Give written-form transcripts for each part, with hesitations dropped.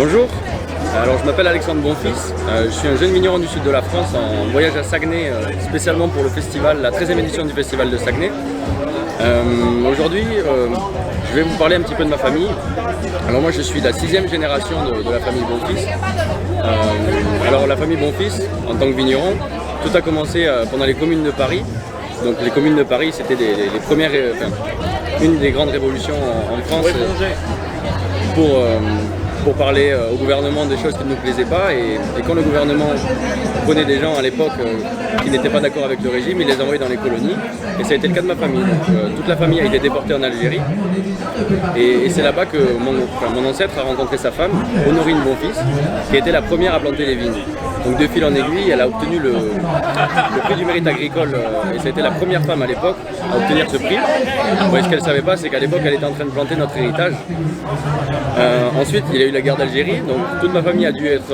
Bonjour, alors je m'appelle Alexandre Bonfils, je suis un jeune vigneron du sud de la France en voyage à Saguenay spécialement pour le festival, la 13e édition du festival de Saguenay. Aujourd'hui, je vais vous parler un petit peu de ma famille. Alors moi je suis la 6e génération de la famille Bonfils. Alors la famille Bonfils, en tant que vigneron, tout a commencé pendant les communes de Paris. Donc les communes de Paris, c'était les premières, une des grandes révolutions en France pour parler au gouvernement des choses qui ne nous plaisaient pas. Et quand le gouvernement prenait des gens à l'époque qui n'étaient pas d'accord avec le régime, il les envoyait dans les colonies. Et ça a été le cas de ma famille. Donc, toute la famille a été déportée en Algérie. Et c'est là-bas que mon ancêtre a rencontré sa femme, Honorine Bonfils, qui a été la première à planter les vignes. Donc de fil en aiguille, elle a obtenu le prix du mérite agricole et ça a été la première femme à l'époque à obtenir ce prix. Ouais, ce qu'elle ne savait pas, c'est qu'à l'époque, elle était en train de planter notre héritage. Ensuite, il y a eu la guerre d'Algérie, donc toute ma famille a dû être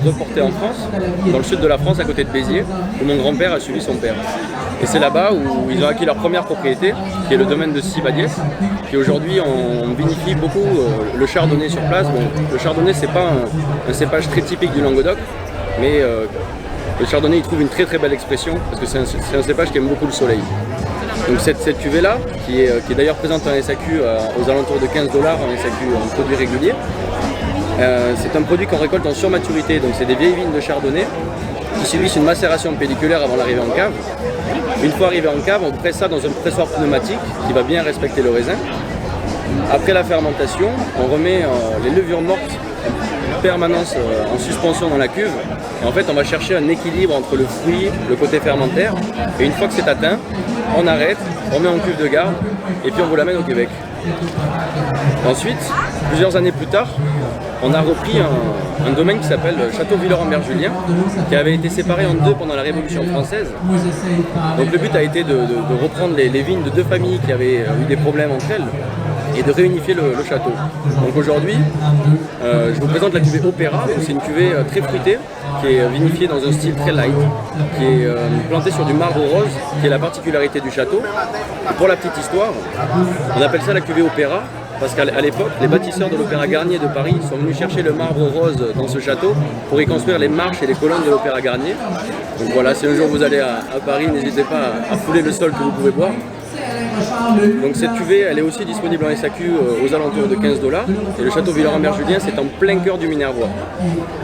reportée en France, dans le sud de la France, à côté de Béziers, où mon grand-père a suivi son père. Et c'est là-bas où ils ont acquis leur première propriété, qui est le domaine de Sibadiès, qui aujourd'hui on vinifie beaucoup le chardonnay sur place. Bon, le chardonnay, c'est pas un cépage très typique du Languedoc, mais le chardonnay il trouve une très très belle expression parce que c'est un cépage qui aime beaucoup le soleil. Donc cette cuvée là, qui est d'ailleurs présente en SAQ aux alentours de 15 $, en SAQ en produit régulier, c'est un produit qu'on récolte en surmaturité, donc c'est des vieilles vignes de chardonnay qui subissent une macération pelliculaire avant l'arrivée en cave. Une fois arrivé en cave, on presse ça dans un pressoir pneumatique qui va bien respecter le raisin. Après la fermentation, on remet les levures mortes en permanence en suspension dans la cuve. Et en fait, on va chercher un équilibre entre le fruit, le côté fermentaire. Et une fois que c'est atteint, on arrête, on met en cuve de garde et puis on vous l'amène au Québec. Ensuite, plusieurs années plus tard, on a repris un domaine qui s'appelle Château Villeurbanne-Julien, qui avait été séparé en deux pendant la Révolution française. Donc le but a été de reprendre les vignes de deux familles qui avaient eu des problèmes entre elles et de réunifier le château. Donc aujourd'hui, je vous présente la cuvée Opéra. C'est une cuvée très fruitée qui est vinifiée dans un style très light, qui est plantée sur du marbre rose, qui est la particularité du château. Et pour la petite histoire, on appelle ça la cuvée Opéra parce qu'à l'époque, les bâtisseurs de l'Opéra Garnier de Paris sont venus chercher le marbre rose dans ce château pour y construire les marches et les colonnes de l'Opéra Garnier. Donc voilà, si un jour vous allez à Paris, n'hésitez pas à fouler le sol que vous pouvez boire. Donc cette cuvée, elle est aussi disponible en SAQ aux alentours de 15 $. Et le château Villeurbanne-Julien, c'est en plein cœur du Minervois.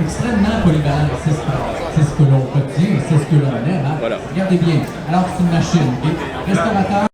Extrêmement polyvalent, c'est ce que l'on retient, c'est ce que l'on aime. Hein? Voilà. Regardez bien, alors c'est une machine, restaurateur.